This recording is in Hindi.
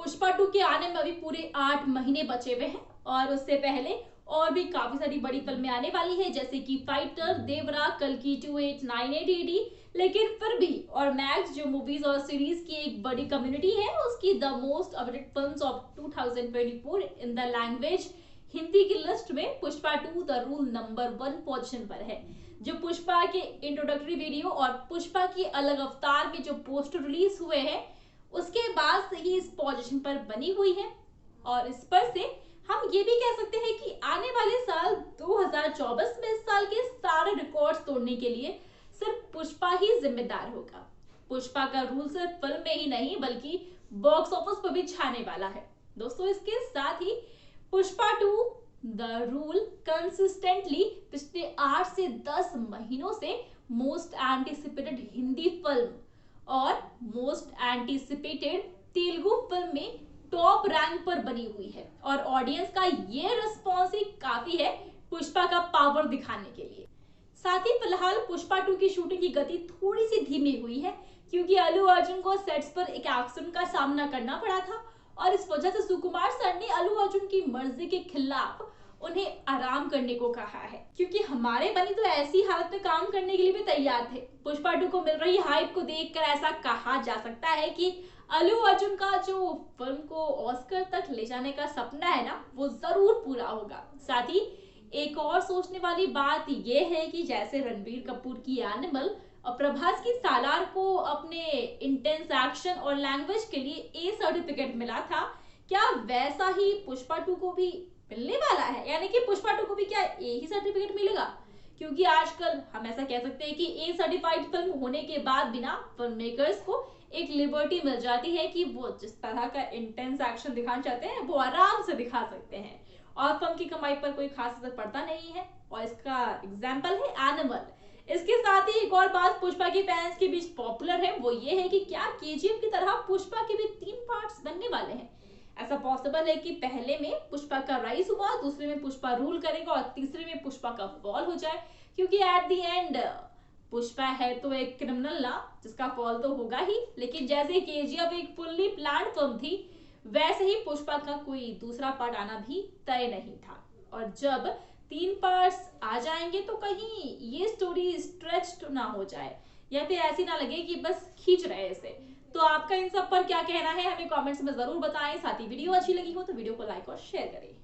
पुष्पा 2 के आने में अभी पूरे 8 महीने बचे हुए हैं और उससे पहले और भी काफी सारी बड़ी फिल्में आने वाली है, जैसे कि फाइटर, देवरा, कल्कि 2898 एडी। लेकिन फिर भी और मैक्स जो मूवीज और सीरीज की एक बड़ी कम्युनिटी है, उसकी the most awaited films of 2024 in the language Hindi की लिस्ट में Pushpa 2 the rule number 1 position पर है। जो पुष्पा के इंट्रोडक्टरी वीडियो और पुष्पा की अलग अवतार में जो पोस्टर रिलीज हुए हैं, उसके बाद से ही इस पोजीशन पर बनी हुई है। और इस पर से हम ये भी कह सकते हैं कि आने वाले साल 2024 में इस साल के सारे रिकॉर्ड्स तोड़ने के लिए सिर्फ पुष्पा ही जिम्मेदार होगा। पुष्पा का रूल सिर्फ फिल्म में ही नहीं बल्कि बॉक्स ऑफिस पर भी छाने वाला है। दोस्तों, इसके साथ ही पुष्पा 2 द रूल कंसिस्टेंटली पिछले 8 से 10 महीनों से मोस्ट एंटिसिपेटेड हिंदी फिल्म और मोस्ट एंटिसिपेटेड तेलुगु फिल्म में टॉप रैंक पर बनी हुई है और ऑडियंस का ये रिस्पॉन्स ही काफी है पुष्पा का पावर दिखाने के लिए। साथ ही फिलहाल पुष्पा 2 की शूटिंग की गति थोड़ी सी धीमी हुई है, क्योंकि अल्लू अर्जुन को सेट्स पर एक एक्सीडेंट का सामना करना पड़ा था और इस वजह से सुकुमार सर ने अल्लू अर्जुन की मर्जी के खिलाफ उन्हें आराम करने को कहा है, क्योंकि हमारे बनी तो ऐसी हालत में काम करने के लिए भी तैयार थे। पुष्पा 2 को मिल रही हाइप को देखकर ऐसा कहा जा सकता है कि अल्लू अर्जुन का जो फिल्म को ऑस्कर तक ले जाने का सपना है ना, वो जरूर पूरा होगा। साथ ही एक और सोचने वाली बात यह है कि जैसे रणबीर कपूर की एनिमल और प्रभास की सालार को अपने इंटेंस एक्शन और लैंग्वेज के लिए ए सर्टिफिकेट मिला था, क्या वैसा ही पुष्पा 2 को भी मिलने वाला है? यानी कि पुष्पा 2 को भी क्या ए ही सर्टिफिकेट मिलेगा? क्योंकि आजकल हम ऐसा कह सकते हैं कि ए सर्टिफाइड फिल्म होने के बाद बिना फिल्म मेकर्स को एक लिबर्टी मिल जाती है कि वो जिस तरह का इंटेंस एक्शन दिखाना चाहते हैं वो आराम से दिखा सकते हैं और फिल्म की कमाई पर कोई खास असर पड़ता नहीं है। और इसका एग्जाम्पल है एनिमल। इसके साथ ही एक और बात पुष्पा के फैंस के बीच पॉपुलर है, वो ये है कि क्या केजीएफ की तरह पुष्पा के भी 3 पार्ट्स बनने वाले हैं। ऐसा पॉसिबल है कि पहले में पुष्पा का राइज हुआ, दूसरे में पुष्पा रूल करेगा और तीसरे में पुष्पा का फॉल हो जाए, क्योंकि एट द एंड पुष्पा है तो एक क्रिमिनल ना, जिसका फॉल तो होगा ही। लेकिन जैसे केजीएफ एक फुल्ली प्लान्ड फिल्म थी, वैसे ही पुष्पा का कोई दूसरा पार्ट आना भी तय नहीं था। और जब 3 पार्ट्स आ जाएंगे तो कहीं ये स्टोरी स्ट्रेच्ड ना हो जाए या फिर ऐसी ना लगे कि बस खींच रहे इसे। तो आपका इन सब पर क्या कहना है, हमें कमेंट्स में जरूर बताएं। साथ ही वीडियो अच्छी लगी हो तो वीडियो को लाइक और शेयर करें।